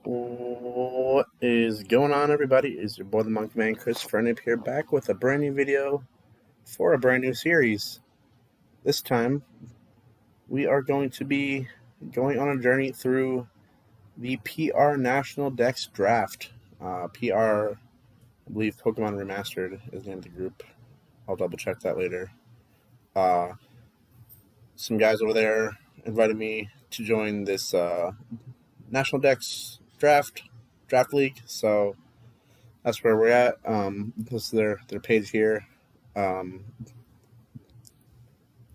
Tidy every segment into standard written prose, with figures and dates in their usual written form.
What is going on, everybody? Is your boy the Monkey Man Chris Fernip here, back with a brand new video for a brand new series. This time, we are going to be going on a journey through the PR National Dex Draft. PR, I believe Pokemon Remastered is the name of the group. I'll double check that later. Some guys over there invited me to join this National Dex Draft League, so that's where we're at. This is their page here. Got,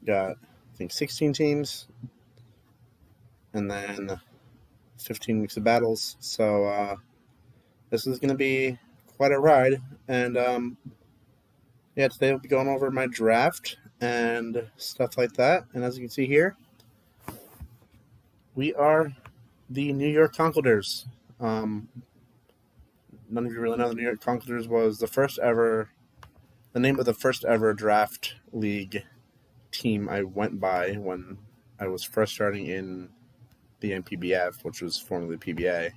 I think, 16 teams, and then 15 weeks of battles. So this is going to be quite a ride. And yeah, today we'll be going over my draft and stuff like that. And as you can see here, we are the New York Conquerors. None of you really know the New York Conquerors was the name of the first ever draft league team I went by when I was first starting in the NPBF, which was formerly PBA.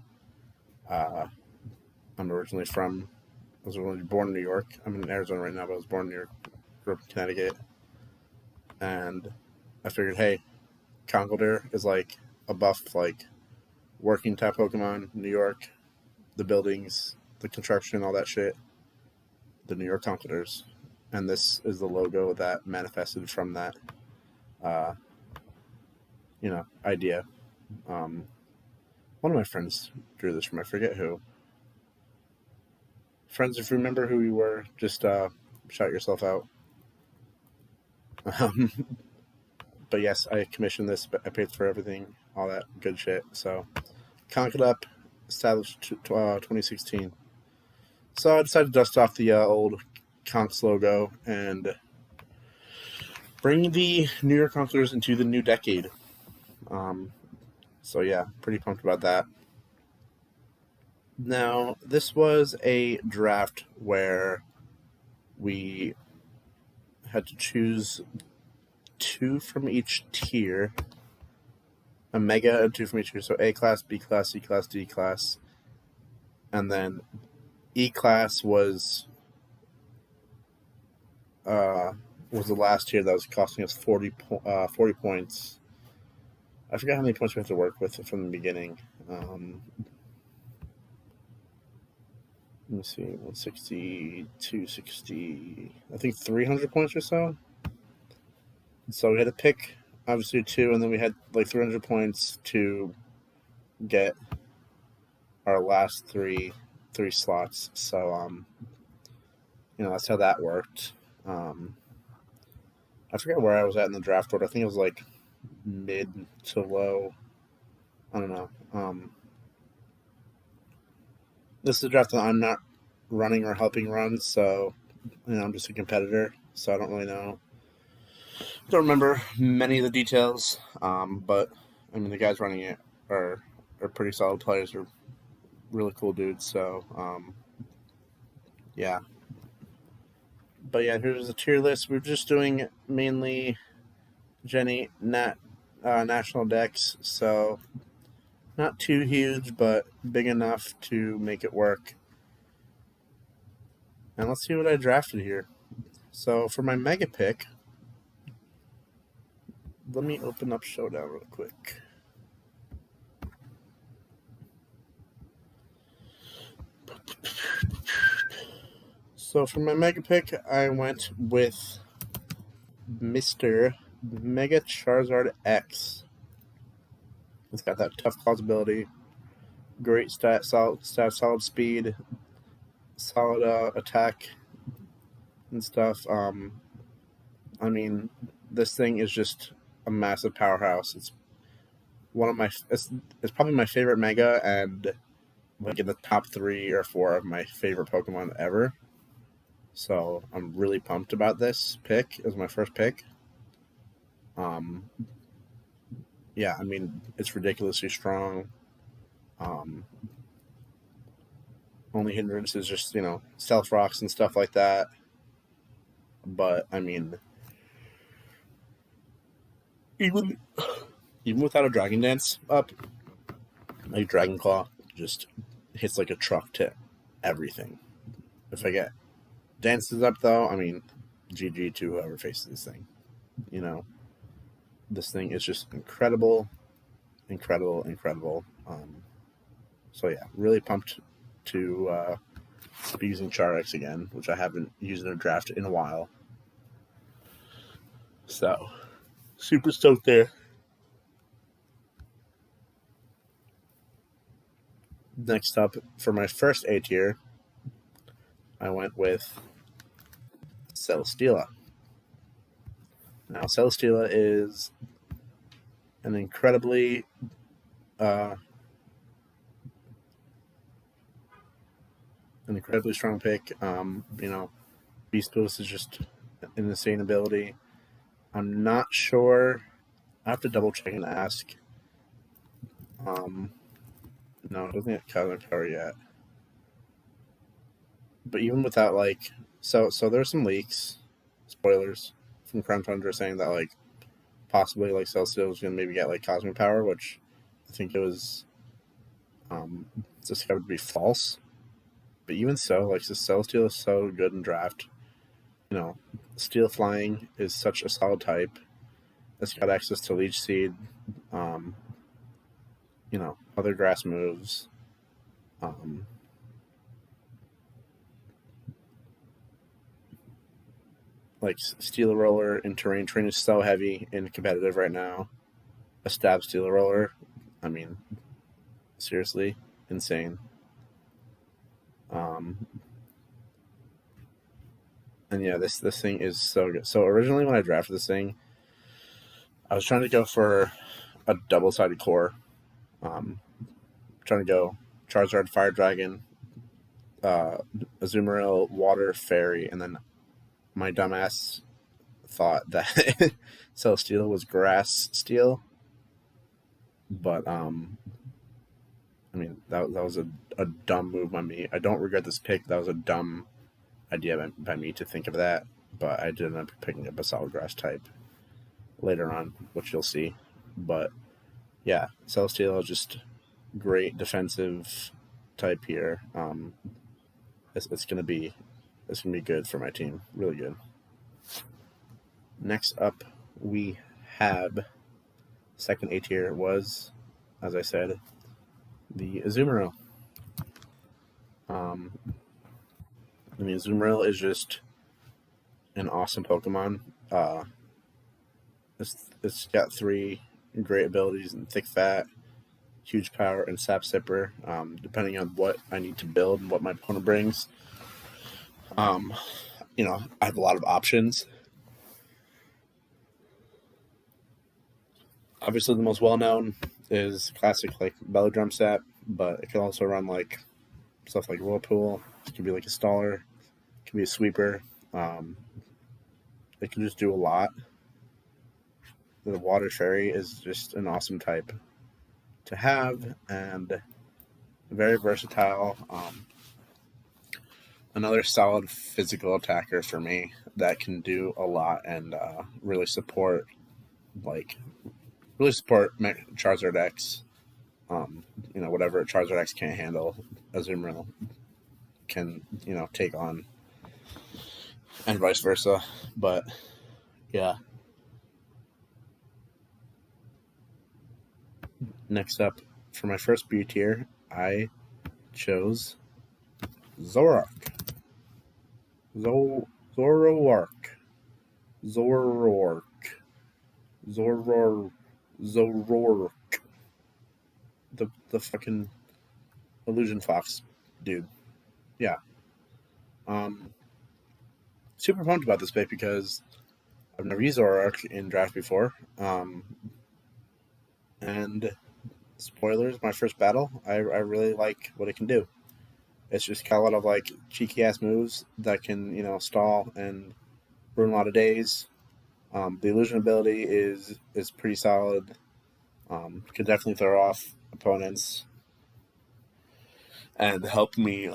I was originally born in New York. I'm in Arizona right now, but I was born in New York, grew up in Connecticut. And I figured, hey, Conkeldurr is like a buff, like working type Pokemon, New York, the buildings, the construction, all that shit. The New York Conkeldurrs. And this is the logo that manifested from that, idea. One of my friends drew this from, I forget who. Friends, if you remember who you were, just shout yourself out. But yes, I commissioned this, but I paid for everything, all that good shit. So, Conquered Up, established 2016. So I decided to dust off the old Conks logo and bring the New York Conquerors into the new decade. So yeah, pretty pumped about that. Now, this was a draft where we had to choose 2 from each tier, a Mega and 2 from each tier, so A class, B class, C class, D class, and then E class was the last tier that was costing us 40 points. I forgot how many points we had to work with from the beginning. Let me see, 160, 260, I think 300 points or so. So we had to pick, obviously, 2, and then we had like 300 points to get our last three slots. So, that's how that worked. I forget where I was at in the draft order. I think it was like mid to low. I don't know. This is a draft that I'm not running or helping run, so I'm just a competitor, so I don't really know. Don't remember many of the details, but I mean the guys running it are pretty solid players. Are really cool dudes. So yeah. But yeah, here's the tier list. We're just doing mainly National Dex, so not too huge, but big enough to make it work. And let's see what I drafted here. So for my Mega pick, let me open up Showdown real quick. So for my Mega pick, I went with Mr. Mega Charizard X. It's got that tough claws ability, great solid speed, solid attack and stuff. I mean, this thing is just a massive powerhouse. It's probably my favorite Mega, and like in the top 3 or 4 of my favorite Pokemon ever. So I'm really pumped about this pick. It was my first pick. Yeah, I mean, it's ridiculously strong. Only hindrance is just, stealth rocks and stuff like that. But, I mean, even without a Dragon Dance up, like Dragon Claw, just hits like a truck to everything. If I get dances up, though, I mean, GG to whoever faces this thing. You know, this thing is just incredible. So yeah, really pumped to be using Charex again, which I haven't used in a draft in a while. So, super stoked there. Next up, for my first A tier, I went with Cellstealer. Now, Cellstealer is an incredibly strong pick. Beast Boost is just an insane ability. I'm not sure. I have to double check and ask. No, it doesn't get Cosmic Power yet. But even without, like... So there's some leaks, spoilers, from Crown Tundra saying that, like, possibly, like, Cellstealer was going to maybe get, like, Cosmic Power, which I think it was discovered to be false. But even so, like, the Cellstealer is so good in draft. Steel Flying is such a solid type. It's got access to Leech Seed, other grass moves. Like Steel Roller in terrain. Terrain is so heavy and competitive right now. A Stab Steel Roller, I mean, seriously, insane. And yeah, this thing is so good. So originally when I drafted this thing, I was trying to go for a double-sided core. Trying to go Charizard, Fire Dragon, Azumarill, Water, Fairy, and then my dumbass thought that Cellstealer was Grass Steel. But, I mean, that was a dumb move by me. I don't regret this pick. That was a dumb idea by me to think of that. But I did end up picking up a solid grass type later on, which you'll see. But, yeah, Cellstealer is just great defensive type here. It's gonna be good for my team. Really good. Next up, we have second A tier was, as I said, the Azumarill. Azumarill is just an awesome Pokemon. It's got 3 great abilities in Thick Fat, Huge Power, and Sap Sipper, depending on what I need to build and what my opponent brings. I have a lot of options. Obviously, the most well-known is classic, like, Belly Drum Sap, but it can also run, like, stuff like Whirlpool. It can be, like, a Staller. It can be a Sweeper. It can just do a lot. The Water Fairy is just an awesome type to have, and very versatile. Another solid physical attacker for me that can do a lot and really support Charizard X. Whatever Charizard X can't handle, Azumarill can take on, and vice versa. But yeah. Next up, for my first B tier, I chose Zorok. Zorok. The fucking Illusion Fox dude. Yeah. Super pumped about this pick because I've never used Zorok in draft before. And spoilers, my first battle, I really like what it can do. It's just got a lot of, like, cheeky ass moves that can, stall and ruin a lot of days. The illusion ability is pretty solid. Can definitely throw off opponents and help me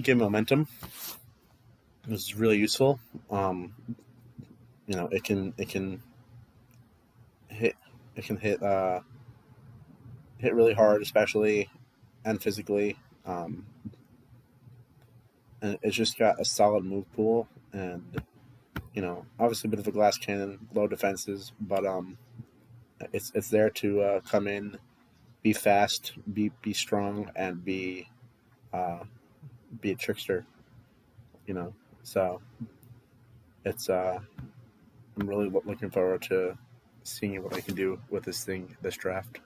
get momentum. This is really useful. It can hit It can hit really hard, especially and physically. And it's just got a solid move pool, and obviously a bit of a glass cannon, low defenses, but it's there to come in, be fast, be strong, and be a trickster. So it's I'm really looking forward to seeing what I can do with this draft.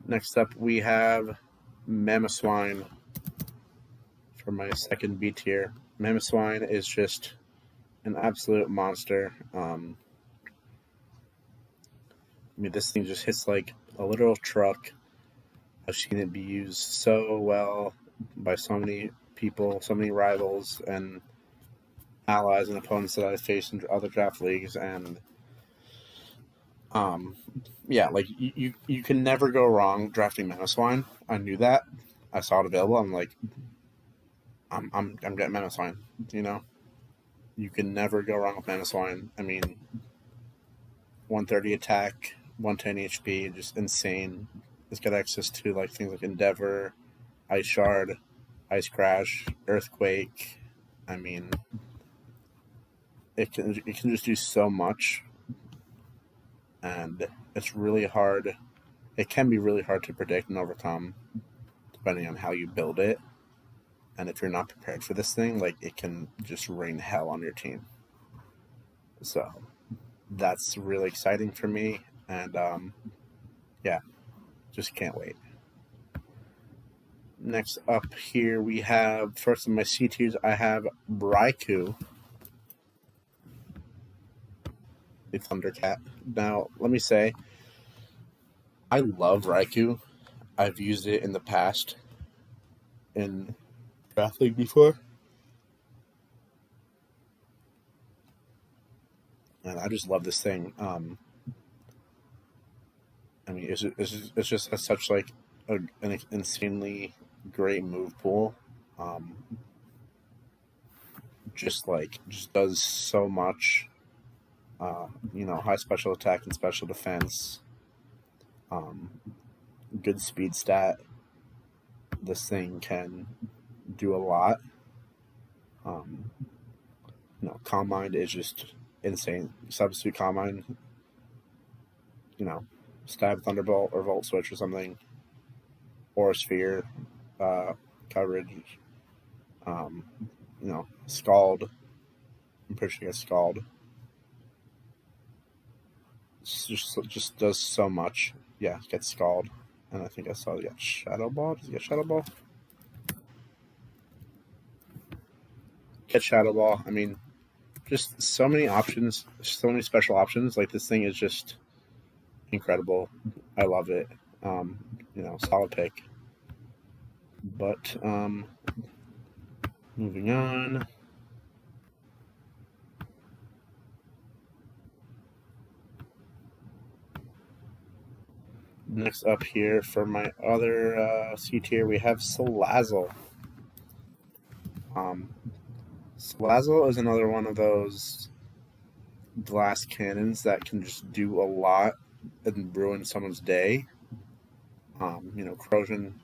Next up, we have Swine for my second B tier. Swine is just an absolute monster. This thing just hits like a literal truck. I've seen it be used so well by so many people, so many rivals and allies and opponents that I've faced in other draft leagues, and like you can never go wrong drafting Swine. I knew that. I saw it available. I'm like, I'm getting Swine. You can never go wrong with Swine. 130 attack, 110 HP, just insane. It's got access to like things like Endeavor, Ice Shard, Ice Crash, Earthquake. It can just do so much, and it's really hard. It can be really hard to predict and overcome, depending on how you build it. And if you're not prepared for this thing, like, it can just rain hell on your team. So that's really exciting for me, and yeah, just can't wait. Next up here we have, first of my C tiers, I have Reiku, the Thundercat. Now, let me say, I love Reiku. I've used it in the past in Draft League before. And I just love this thing. It's just has such like an insanely great move pool. Just does so much. High special attack and special defense. Good speed stat. This thing can do a lot. Calm Mind is just insane. Substitute Calm Mind. Stab Thunderbolt or Volt Switch or something. Or Sphere coverage. Scald. I'm pretty sure it's Scald. Just does so much. Yeah, gets Scald. And I think I saw it get Shadow Ball. Does it get Shadow Ball? Get Shadow Ball. Just so many options, so many special options. Like, this thing is just incredible. I love it. Solid pick. But moving on. Next up here for my other C tier, we have Solazzle. Solazzle is another one of those glass cannons that can just do a lot and ruin someone's day. Corrosion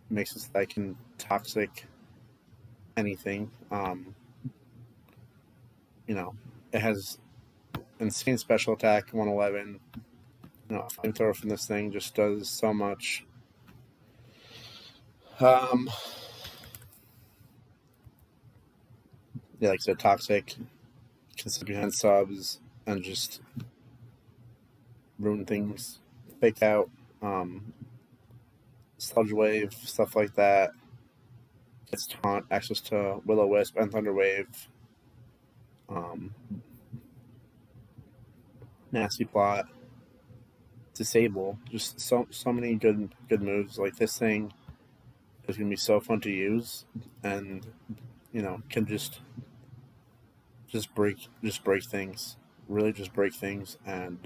makes it so that I can toxic anything. It has insane special attack, 111. Flamethrower from this thing just does so much. Like I said, toxic, can sit behind subs and just ruin things, fake out, sludge wave, stuff like that. Gets taunt, access to Will-O-Wisp and Thunder Wave. Nasty Plot, Disable, just so many good moves. Like, this thing is gonna be so fun to use, and can just break things, really just break things, and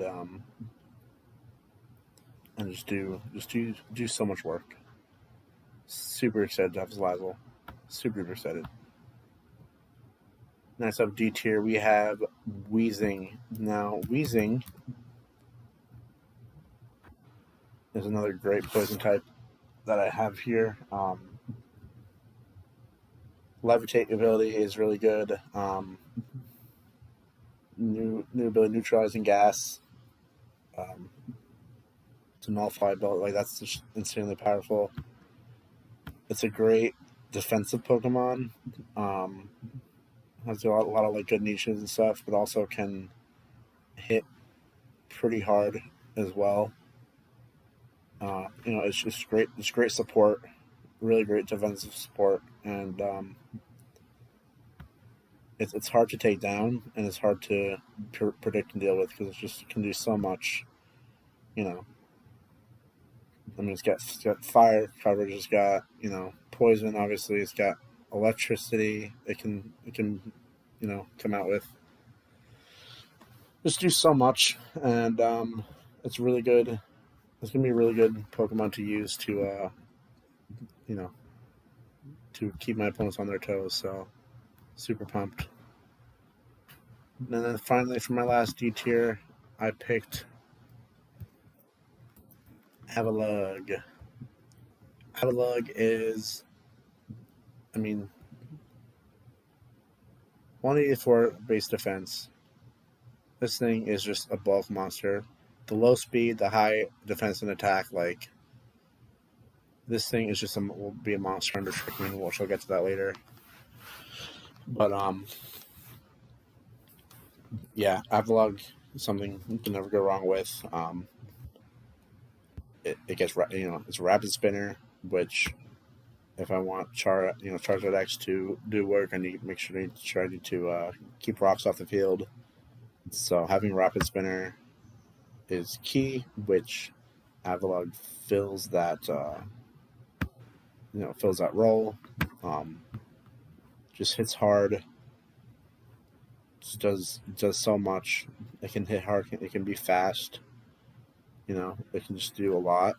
just do so much work. Super excited to have Solazzle. Super excited. Next up, D tier, we have Wheezing. Now, Wheezing is another great poison type that I have here. Levitate ability is really good. New ability, neutralizing gas. To nullify ability, like that's just insanely powerful. It's a great defensive Pokemon. Has a lot of like good niches and stuff, but also can hit pretty hard as well. It's just great. It's great support, really great defensive support, and it's hard to take down and it's hard to predict and deal with because it can do so much. I mean, it's got fire coverage. It's got poison. Obviously, it's got electricity. It can come out with just do so much, and it's really good. It's gonna be a really good Pokemon to use to to keep my opponents on their toes. So super pumped. And then finally, for my last D tier, I picked Avalon. Avalon is, I mean, 184 base defense. This thing is just a bulk monster. The low speed, the high defense and attack, like this thing is just will be a monster under Trickman, which I'll get to that later. But yeah, Avalon is something you can never go wrong with. It gets it's a rapid spinner, which if I want Charizard X to do work, I need to make sure to keep rocks off the field. So having rapid spinner is key, which Avalon fills that fills that role. Just hits hard. Just does so much. It can hit hard. It can be fast. It can just do a lot.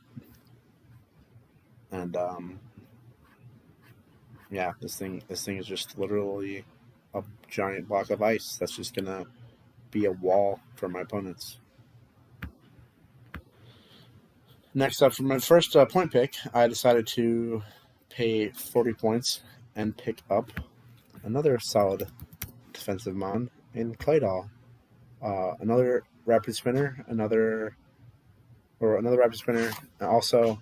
And yeah, this thing is just literally a giant block of ice that's just gonna be a wall for my opponents. Next up, for my first point pick, I decided to pay 40 points and pick up another solid defensive mon in Claydol. Another rapid spinner, another rapid spinner, and also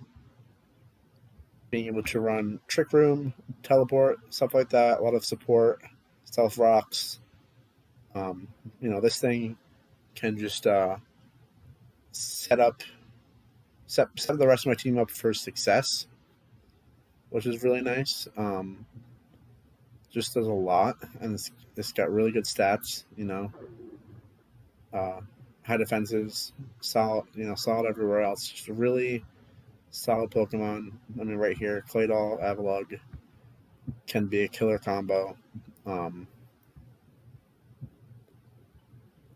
being able to run Trick Room, Teleport, stuff like that. A lot of support, Stealth Rocks. This thing can just set the rest of my team up for success, which is really nice. Just does a lot, and it's got really good stats. High defenses, solid. Solid everywhere else. Just a really solid Pokemon. I mean, right here, Claydol, Avalon can be a killer combo.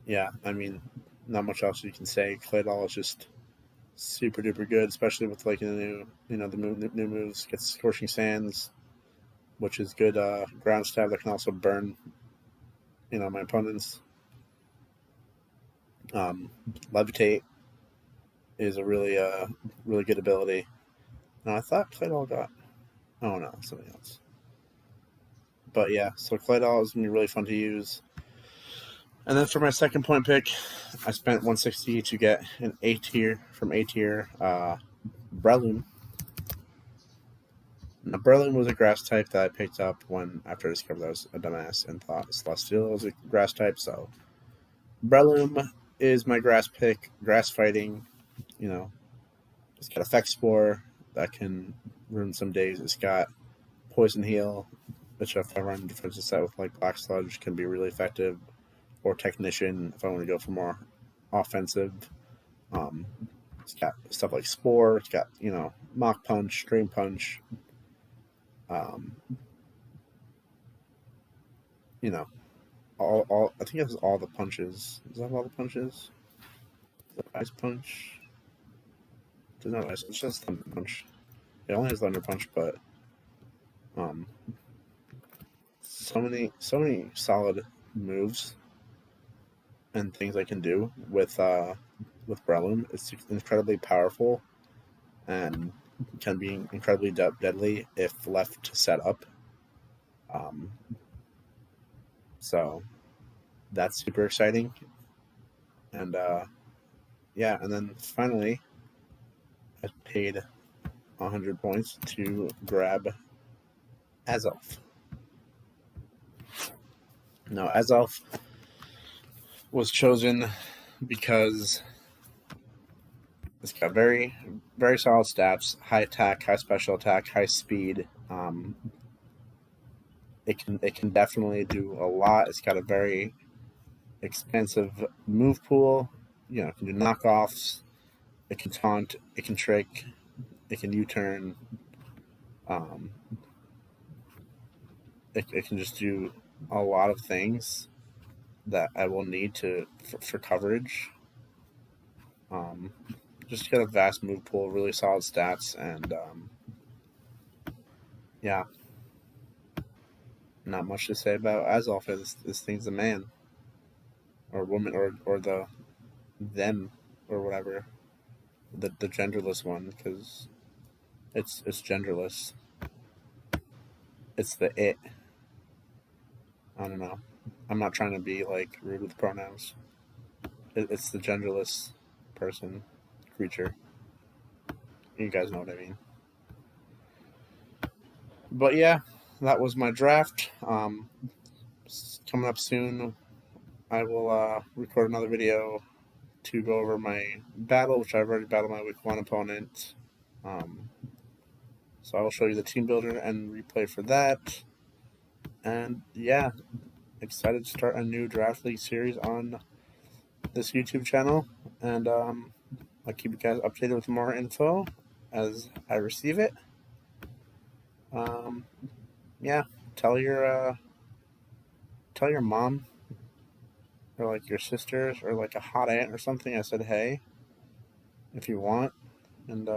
Yeah, I mean, not much else you can say. Claydol is just super duper good, especially with like the new new moves. Gets Scorching Sands, which is good ground stab that can also burn my opponents. Levitate is a really really good ability. Now I thought Claydol got no, something else. But yeah, so Claydol is gonna be really fun to use. And then for my second point pick, I spent 160 to get an A tier from A tier Brellam. Now, Brellam was a grass type that I picked up after I discovered that I was a dumbass and thought Cellstealer was a grass type. So Brellam is my grass pick. Grass fighting, it's got Effect Spore that can ruin some days. It's got Poison Heal, which if I run a defensive set with like Black Sludge can be really effective. Or Technician if I want to go for more offensive. It's got stuff like Spore. It's got Mach Punch, Dream Punch. All I think it has all the punches. Does that have all the punches? Ice Punch. Does not ice. It's just Thunder Punch. It only has Thunder Punch, but so many solid moves and things I can do with Brellam. It's incredibly powerful and can be incredibly deadly if left set up. So that's super exciting. And yeah, and then finally, I paid 100 points to grab Azelf. Now, Azelf was chosen because it's got very solid stats: high attack, high special attack, high speed. It can definitely do a lot. It's got a very expensive move pool. You know, it can do knockoffs. It can taunt. It can trick. It can U-turn. It can just do a lot of things that I will need for coverage. Just got a vast move pool, really solid stats, and yeah, not much to say about Azelf. This thing's a man or woman or them or whatever, the genderless one, because it's genderless. It's the it. I don't know. I'm not trying to be like rude with pronouns. It's the genderless person, creature. You guys know what I mean. But yeah, that was my draft. Coming up soon, I will record another video to go over my battle, which I've already battled my week 1 opponent. So I will show you the team builder and replay for that. And yeah, excited to start a new Draft League series on this YouTube channel. And I'll keep you guys updated with more info as I receive it. Yeah, tell your mom or like your sisters or like a hot aunt or something. I said hey, if you want. And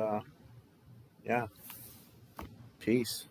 yeah, peace.